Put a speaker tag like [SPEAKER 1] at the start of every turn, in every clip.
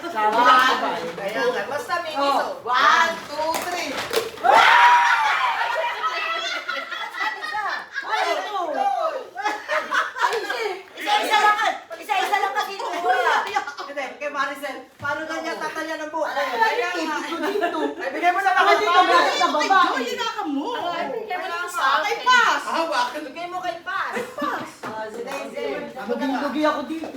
[SPEAKER 1] Sabi na ba?
[SPEAKER 2] Kaya nga, basta may miso. 1, 2, 3.
[SPEAKER 3] Isa-isa lang kasi ito.
[SPEAKER 2] Hindi, kay Maricel, paano na niya tatalya ng buko?
[SPEAKER 1] Kaya nga.
[SPEAKER 2] Ay, bigay mo sa mga dito.
[SPEAKER 1] Bakit sa baba?
[SPEAKER 2] Joy, ka mo.
[SPEAKER 3] Bigay mo lang sa
[SPEAKER 2] Kay
[SPEAKER 3] akin.
[SPEAKER 2] Paz.
[SPEAKER 4] Hawakan.
[SPEAKER 2] Bigay mo kay Paz. Si Daisy.
[SPEAKER 1] Maging-dugi ako dito.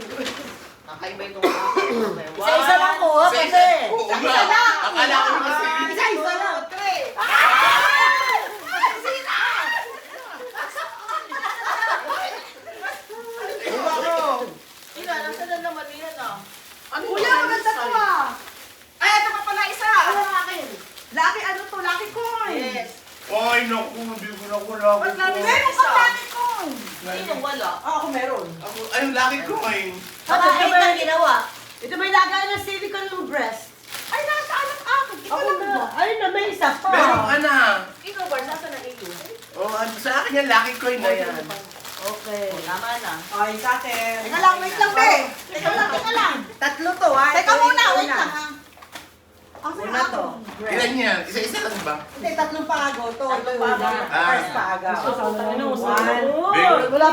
[SPEAKER 2] Kakaiba itong akin.
[SPEAKER 3] Isa-isa lang ko, ha, kasi.
[SPEAKER 4] Oo nga. Akala ko kasi.
[SPEAKER 2] Isa-isa lang. 3.
[SPEAKER 3] Ina, nasa na naman yan, ah.
[SPEAKER 2] Kuya, maganda to ah. Ay, ito pa pala isa.
[SPEAKER 3] Ano ang akin?
[SPEAKER 2] Lucky ano to? Lucky coin.
[SPEAKER 3] Yes.
[SPEAKER 4] Ay, naku, hindi ko na wala ko.
[SPEAKER 2] Meron ka lucky coin.
[SPEAKER 3] Sino wala?
[SPEAKER 2] Ako meron.
[SPEAKER 4] Ayun, laki ko ngayon.
[SPEAKER 3] Kapahit na ginawa.
[SPEAKER 1] Ito may lagay ng silicone ng breast.
[SPEAKER 2] Ay, nasa anak ako. Ikaw
[SPEAKER 1] Ako
[SPEAKER 2] lang
[SPEAKER 1] na.
[SPEAKER 2] ba?
[SPEAKER 1] Ayun na, may isa pa.
[SPEAKER 4] Meron ka na.
[SPEAKER 3] Ikaw, Bart, nasa na iyo?
[SPEAKER 4] Oh, sa akin yan, laki ko na yan.
[SPEAKER 3] Okay. Tama na.
[SPEAKER 2] Ay, sa akin.
[SPEAKER 1] Teka lang, wait lang, be.
[SPEAKER 2] Teka lang. Tatlo to ha.
[SPEAKER 1] Teka muna, wait lang, ha.
[SPEAKER 2] Una to.
[SPEAKER 4] Ilan yan? Isa-isa kasi ba?
[SPEAKER 2] Hindi, tatlong paago to. Ito yung
[SPEAKER 3] paago.
[SPEAKER 2] una. First paaga.
[SPEAKER 1] Ano,
[SPEAKER 2] One.
[SPEAKER 1] wala.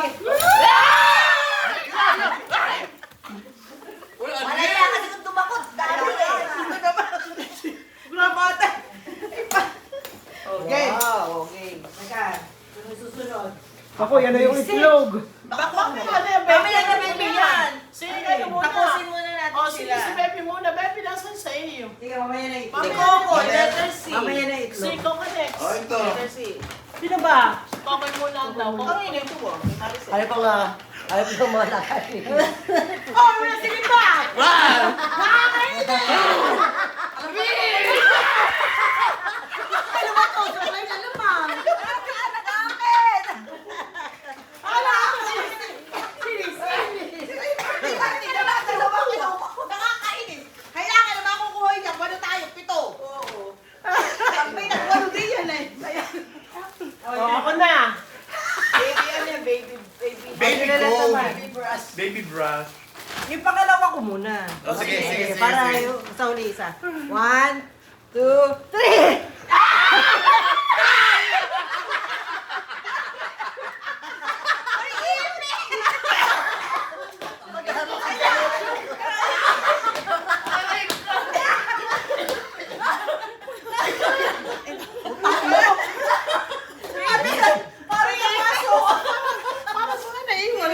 [SPEAKER 3] Wala yan kasi kung tumakot. Dami eh.
[SPEAKER 2] Ito naman. Gulapate. Okay. Wow, okay. Teka. Ano susunod?
[SPEAKER 1] Ako, yan na yung itlog.
[SPEAKER 2] Bako
[SPEAKER 3] Kami na baby yan.
[SPEAKER 5] Sige kayo muna.
[SPEAKER 3] Tapusin muna natin
[SPEAKER 5] O, sige
[SPEAKER 3] sila.
[SPEAKER 5] si Pepe muna. Pepe, nasan sa iyo?
[SPEAKER 2] Sige, mamaya na ito.
[SPEAKER 5] Mami
[SPEAKER 3] Coco,
[SPEAKER 5] Coco,
[SPEAKER 3] letter C.
[SPEAKER 2] Mamaya na ito.
[SPEAKER 5] Si Coco next.
[SPEAKER 4] Oh, ito.
[SPEAKER 3] Letter C.
[SPEAKER 1] Sino ba?
[SPEAKER 5] Coco muna ang daw.
[SPEAKER 3] Ang ina ito mo.
[SPEAKER 1] Ayaw pa nga. Ayaw pa nga lakay.
[SPEAKER 2] Oh, may sige pa!
[SPEAKER 4] Wow!
[SPEAKER 2] Ano ba to? Sabay na naman. Anak akin! Ala ako Hindi na lang dalawa ko. Nakakainis. Kailangan naman kukuha niya. Paano tayo? 7. Oo. Sabi na kung ano din yan eh.
[SPEAKER 1] Oh, ako na.
[SPEAKER 3] Baby, ano yan? Baby.
[SPEAKER 4] Baby
[SPEAKER 2] Ano na lang
[SPEAKER 4] gold.
[SPEAKER 2] naman?
[SPEAKER 4] Baby brush.
[SPEAKER 2] Yung pangalawa ko muna.
[SPEAKER 4] Oh, sige, sige, sige,
[SPEAKER 2] Para
[SPEAKER 4] sige.
[SPEAKER 2] yung sa uli isa. 1, 2, 3! Parang yung aso.
[SPEAKER 5] Para sa na naiwan.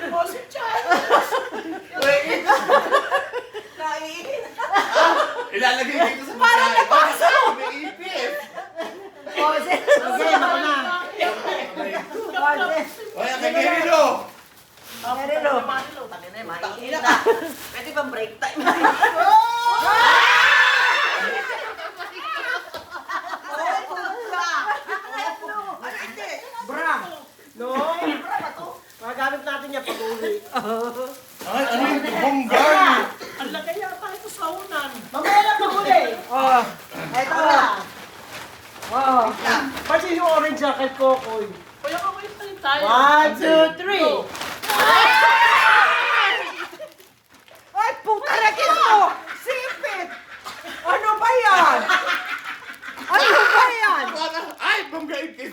[SPEAKER 5] O, si Chan.
[SPEAKER 2] Naiinit.
[SPEAKER 4] Ilalagay dito sa parang napasa. May ipis.
[SPEAKER 1] Okay, ako na.
[SPEAKER 4] Oy, ang kagirilo.
[SPEAKER 3] Marilo. Marilo. Tangin na, mainit na. Pwede bang break time?
[SPEAKER 2] Bra.
[SPEAKER 1] No. Magamit natin yan pag-uwi.
[SPEAKER 4] Ay, ano yung bonggan?
[SPEAKER 5] Ang lagay yata ito sa unan.
[SPEAKER 1] Mamaya na pag-uli.
[SPEAKER 2] Oh, eto.
[SPEAKER 1] Oh. Pati yung orange jacket ko, Koy.
[SPEAKER 5] Kuya, kawin pa rin tayo.
[SPEAKER 1] 1, 2, 3.
[SPEAKER 2] Ay, puta na ito! Sipit! Ano ba yan? Ano ba yan?
[SPEAKER 4] Ay, bongga ipis.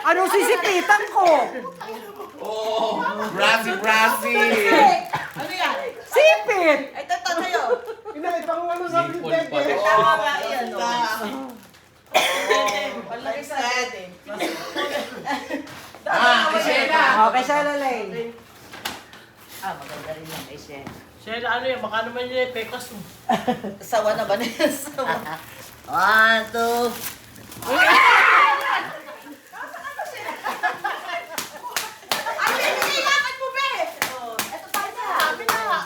[SPEAKER 2] Anong sisipitan ko?
[SPEAKER 4] Oh, brassy.
[SPEAKER 3] Ano yan?
[SPEAKER 2] Sipit!
[SPEAKER 3] Ay, tata sa'yo.
[SPEAKER 1] Ina, ipang ano sa bibig eh.
[SPEAKER 3] Tama nga yan, no?
[SPEAKER 2] Palagi sa atin.
[SPEAKER 4] Isela.
[SPEAKER 2] Okay, siya lalay.
[SPEAKER 3] Ah, maganda rin yan kay Shen.
[SPEAKER 5] Sheila, ano yan? Baka naman yun yung pekas mo.
[SPEAKER 3] Sawa na ba na yan? Sawa. 1, 2.
[SPEAKER 2] Ay, sinisilakan mo, be!
[SPEAKER 3] Ito pa isa.
[SPEAKER 5] Sabi na.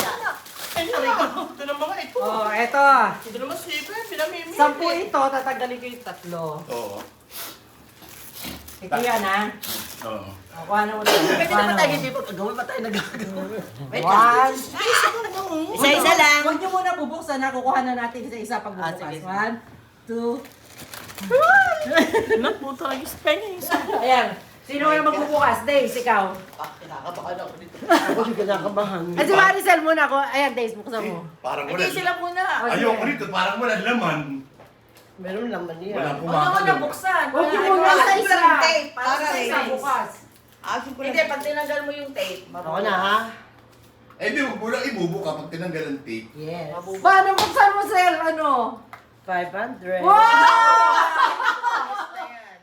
[SPEAKER 5] Ito naman. Ito naman ito.
[SPEAKER 2] Oh, eto.
[SPEAKER 5] Ito naman si Pepe. Pinamimili.
[SPEAKER 2] 10 ito, tatanggalin ko yung 3.
[SPEAKER 4] Oo.
[SPEAKER 2] Ito yan, ha?
[SPEAKER 4] Oo.
[SPEAKER 2] Kuha na ulit.
[SPEAKER 3] Pwede naman tayo hindi gawin pa tayo nagagawa. Wait lang.
[SPEAKER 2] 1.
[SPEAKER 3] Isa-isa lang.
[SPEAKER 2] Huwag niyo muna bubuksan, ha? Kukuha na natin isa-isa pag
[SPEAKER 3] Ah,
[SPEAKER 2] bubukas.
[SPEAKER 3] sige.
[SPEAKER 2] 1, 2.
[SPEAKER 5] Naputa lagi sa pengi.
[SPEAKER 2] Ayan.
[SPEAKER 5] Sino kayo magbubukas? Days, ikaw.
[SPEAKER 3] Kinakabahan ako dito.
[SPEAKER 1] Ako di kinakabahan.
[SPEAKER 5] At si Maricel muna ako. Ayan, Days, buksan mo.
[SPEAKER 4] Parang wala.
[SPEAKER 3] Hindi sila muna.
[SPEAKER 4] Ayoko rito, parang wala laman.
[SPEAKER 1] Meron naman yan.
[SPEAKER 4] Walang
[SPEAKER 3] Huwag mo
[SPEAKER 4] pumakalo.
[SPEAKER 3] na buksan.
[SPEAKER 5] Huwag
[SPEAKER 3] Wala-
[SPEAKER 5] mo na
[SPEAKER 3] wala-
[SPEAKER 5] sa isa.
[SPEAKER 2] tape.
[SPEAKER 3] Para
[SPEAKER 2] Para
[SPEAKER 3] sa
[SPEAKER 2] sa
[SPEAKER 3] isa
[SPEAKER 2] isa.
[SPEAKER 3] bukas.
[SPEAKER 2] Asin ko
[SPEAKER 3] Hindi, pag tinanggal mo yung tape,
[SPEAKER 1] Ako na ha?
[SPEAKER 4] Eh di, huwag mo lang ibubuka pag tinanggal ang tape.
[SPEAKER 1] Yes.
[SPEAKER 5] Paano buksan mo, Sel? Ano?
[SPEAKER 1] 500.
[SPEAKER 5] Wow!
[SPEAKER 3] Ayan.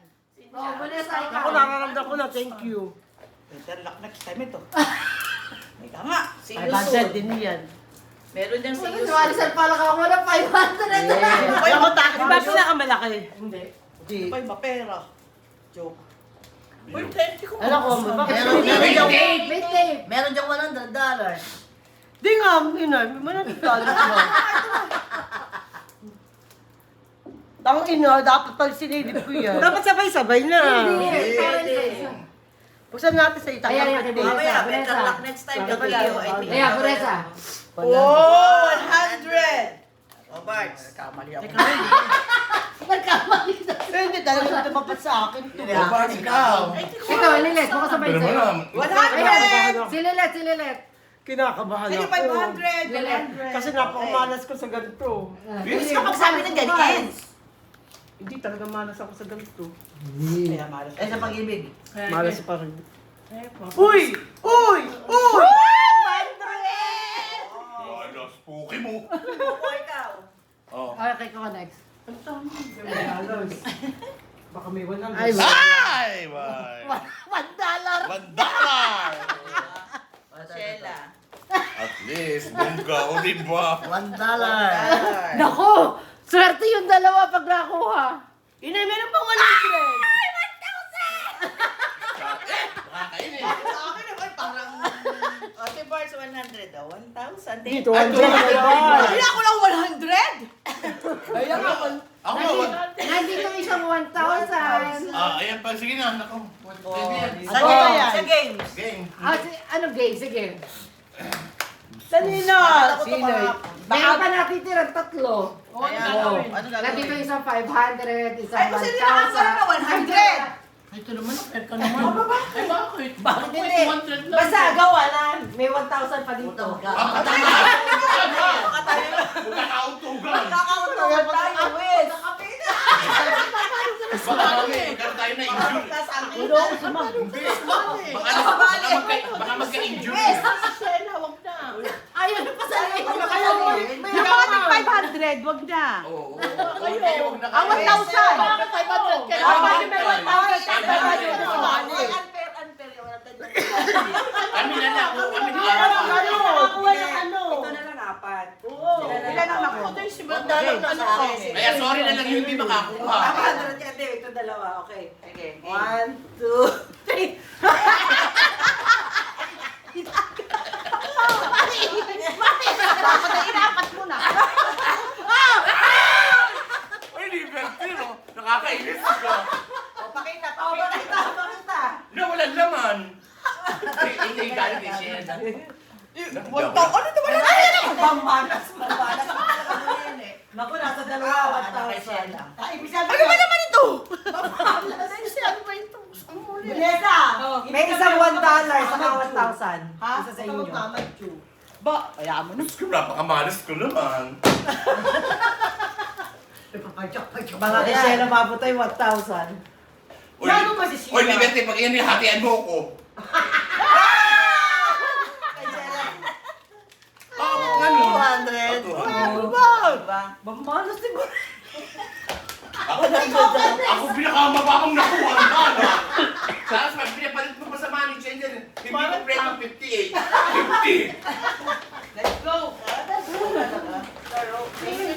[SPEAKER 5] Oh, Vanessa, ikaw.
[SPEAKER 1] Ako nakaramdam ko na thank you.
[SPEAKER 2] Better luck next time ito. May tama.
[SPEAKER 3] See you
[SPEAKER 1] 500
[SPEAKER 3] soon.
[SPEAKER 1] din yan.
[SPEAKER 3] Meron diyang see you
[SPEAKER 5] Si
[SPEAKER 3] soon.
[SPEAKER 5] Maricel pala ka mo na 500 na lang.
[SPEAKER 1] Alam mo, di ba pinakamalaki?
[SPEAKER 5] Hindi.
[SPEAKER 1] Di.
[SPEAKER 2] Ito yung mapera. Joke.
[SPEAKER 3] Uy, 20 ko.
[SPEAKER 1] Alam ko, bakit?
[SPEAKER 3] Meron diyang
[SPEAKER 5] May tape.
[SPEAKER 3] Meron diyang $100.
[SPEAKER 1] Di nga, ina, manatid mo. Ang ina, dapat pag sinilip ko yan. Dapat sabay-sabay na.
[SPEAKER 5] Hindi. Parang sa isa.
[SPEAKER 1] Buksan natin sa itang.
[SPEAKER 5] Ayan, ayan, ayan.
[SPEAKER 3] Mamaya,
[SPEAKER 5] Vanessa.
[SPEAKER 3] better luck next time.
[SPEAKER 1] Vanessa.
[SPEAKER 3] Kapag iyo, I think.
[SPEAKER 5] Ayan, Vanessa.
[SPEAKER 2] Oh, 100!
[SPEAKER 3] Oh, Bart.
[SPEAKER 2] Kamali ako.
[SPEAKER 5] Nagkamali na.
[SPEAKER 1] Eh, hindi talaga tumapat sa akin to.
[SPEAKER 4] Oh, Bart, ikaw.
[SPEAKER 5] Ikaw, Lilet. Baka sabay
[SPEAKER 4] Pero
[SPEAKER 5] sa'yo.
[SPEAKER 4] naman.
[SPEAKER 2] 100!
[SPEAKER 5] Si Lilet, si Lilet.
[SPEAKER 1] Kinakabahan
[SPEAKER 2] Sa'yo
[SPEAKER 1] ako.
[SPEAKER 2] 500! 100!
[SPEAKER 1] Kasi napakamalas ko sa ganito.
[SPEAKER 2] Bilis ka magsabi ng ganyan.
[SPEAKER 1] Hindi talaga malas ako sa ganito.
[SPEAKER 2] Kaya malas.
[SPEAKER 3] Eh, sa pag-ibig.
[SPEAKER 1] Malas pa rin. Uy! Uy! Uy!
[SPEAKER 4] Ano, spooky mo.
[SPEAKER 3] Opo, ikaw.
[SPEAKER 4] Oh.
[SPEAKER 5] Okay, ko next.
[SPEAKER 1] Baka may 100.
[SPEAKER 5] Ay,
[SPEAKER 4] Ay, bye.
[SPEAKER 5] $1.
[SPEAKER 4] $1.
[SPEAKER 3] Sheila.
[SPEAKER 4] At least, bongga o diba?
[SPEAKER 3] $1.
[SPEAKER 5] Naku! Swerte yung dalawa pag nakuha.
[SPEAKER 1] Ina, meron pang 100.
[SPEAKER 4] Nakakainin.
[SPEAKER 2] Sa akin naman parang...
[SPEAKER 3] Ate Bart, 100. Oh, 1,000.
[SPEAKER 1] Dito,
[SPEAKER 4] Ay,
[SPEAKER 1] 100 na yan.
[SPEAKER 2] Hindi ako lang 100!
[SPEAKER 1] Ayan ako.
[SPEAKER 4] Ako,
[SPEAKER 5] Nandito isang 1,000.
[SPEAKER 4] ayan pa, sige na, nako.
[SPEAKER 3] Sa
[SPEAKER 1] Ako
[SPEAKER 3] games.
[SPEAKER 1] yan.
[SPEAKER 3] Sa games.
[SPEAKER 4] Game.
[SPEAKER 5] Ano game? Sige.
[SPEAKER 1] Sanino?
[SPEAKER 3] Bakit ako
[SPEAKER 1] Sino?
[SPEAKER 3] tumarap?
[SPEAKER 5] Meron pa natitirang tatlo.
[SPEAKER 3] Ayan.
[SPEAKER 5] Oo.
[SPEAKER 3] Ano
[SPEAKER 5] Nandito
[SPEAKER 3] gagawin?
[SPEAKER 5] isang 500, isang 1,000.
[SPEAKER 2] Ay, kasi nakakasara na 100.
[SPEAKER 6] Ito naman, fair ka naman. Ay, bakit? Bakit may
[SPEAKER 5] Hindi.
[SPEAKER 6] 200 lang?
[SPEAKER 5] Basta gawa na. May 1,000 pa dito.
[SPEAKER 4] Magkakautugan.
[SPEAKER 2] Nakakautugan tayo, Wes!
[SPEAKER 4] Baka kami, magkaroon tayo na injury.
[SPEAKER 1] Ulo ako sa mga.
[SPEAKER 4] Hindi. Baka magka-injury.
[SPEAKER 2] Sheila, wag na.
[SPEAKER 5] Ayaw na pa sa
[SPEAKER 2] Yung mga tig 500, wag na.
[SPEAKER 4] Oo.
[SPEAKER 2] Ah, 1,000!
[SPEAKER 6] Bakit 500 ka?
[SPEAKER 2] Ah, bakit may 1,000?
[SPEAKER 3] Unfair, unfair. Wala tayong
[SPEAKER 4] Kami na lang. Kami na
[SPEAKER 1] Ano?
[SPEAKER 4] lang.
[SPEAKER 1] Nakakuha ng ano?
[SPEAKER 3] Ito na lang 4.
[SPEAKER 2] Ilan ang nakuha?
[SPEAKER 3] $1 na sa akin.
[SPEAKER 4] Kaya sorry na lang yung hindi makakuha.
[SPEAKER 3] 500 yan. Ito dalawa. Okay. Sige.
[SPEAKER 5] 1, 2, 3.
[SPEAKER 2] Dapat na inapat mo na.
[SPEAKER 4] Ay, liberty, no? Nakakainis ka.
[SPEAKER 3] Pakita, pakita. Pakita.
[SPEAKER 4] Na walang laman. Hindi galing kay Sheila.
[SPEAKER 2] Ano naman na tayo?
[SPEAKER 3] Pambanas. Pambanas. Naku, nasa dalawa. 1,000.
[SPEAKER 1] Ibig sabihin.
[SPEAKER 2] Ano ba naman ito?
[SPEAKER 1] Vanessa!
[SPEAKER 5] May isang $1 sa 1,000.
[SPEAKER 2] Ha?
[SPEAKER 5] Isa sa inyo.
[SPEAKER 2] Ba, ayaw mo na.
[SPEAKER 4] Diyos ko, napakamalas ko naman.
[SPEAKER 5] Baka kay Sheila mabutay 1,000.
[SPEAKER 4] Uy,
[SPEAKER 1] Lalo pa si Sheila.
[SPEAKER 4] Uy, Liberty, pag yan yung hatian mo ko. Ako, ano?
[SPEAKER 3] 200.
[SPEAKER 4] Diba?
[SPEAKER 5] Bamalas din mo.
[SPEAKER 4] Ako pinakamababang nakuha ang bala. Tapos pag pinapalit mo pa sa money changer, hindi ko preno 58. 50.
[SPEAKER 2] Let's go!
[SPEAKER 3] Thank you.